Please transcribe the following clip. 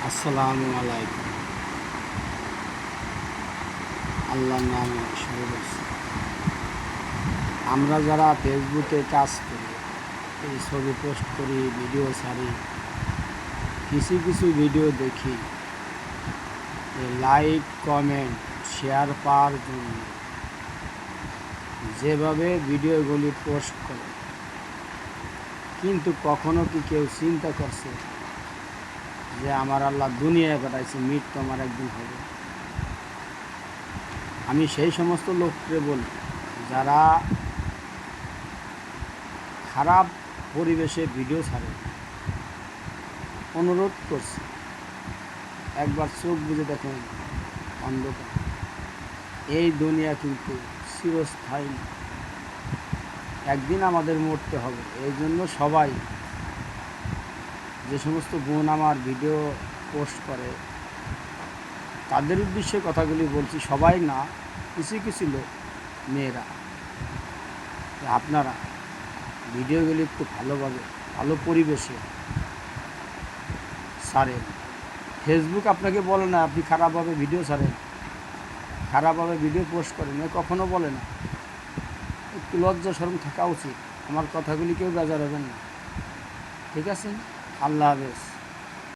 আসসালামু আলাইকুম। আল্লাহর নামে শুরু করছি। আমরা যারা ফেসবুকে কাজ করি, এই ছবি পোস্ট করি, ভিডিও ছাড়ি, কিছু কিছু ভিডিও দেখি লাইক কমেন্ট শেয়ার পাওয়ার জন্য যেভাবে ভিডিওগুলি পোস্ট করে, কিন্তু কখনো কি কেউ চিন্তা করছে যে আমার আল্লাহ দুনিয়ায় পাঠাইছে, মৃত্যু আমার একদিন হবে? আমি সেই সমস্ত লোককে বলি যারা খারাপ পরিবেশে ভিডিও ছাড়ে, অনুরোধ করছি একবার চোখ বুজে দেখুন। অন্ধকার, এই দুনিয়া কিন্তু চিরস্থায়ী না। একদিন আমাদের মরতে হবে। এই জন্য সবাই, যে সমস্ত বোন আমার ভিডিও পোস্ট করে, তাদের উদ্দেশ্যে কথাগুলি বলছি। সবাই না, কিছু কিছু লোক, মেয়েরা, আপনারা ভিডিওগুলি একটু ভালোভাবে, ভালো পরিবেশে ছাড়েন। ফেসবুক আপনাকে বলে না আপনি খারাপভাবে ভিডিও ছাড়েন, খারাপভাবে ভিডিও পোস্ট করেন, কখনো বলে না। একটু লজ্জা শরম থাকা উচিত। আমার কথাগুলি কেউ বেজার হবেন না, ঠিক আছে? আল্লাহ হাফেজ।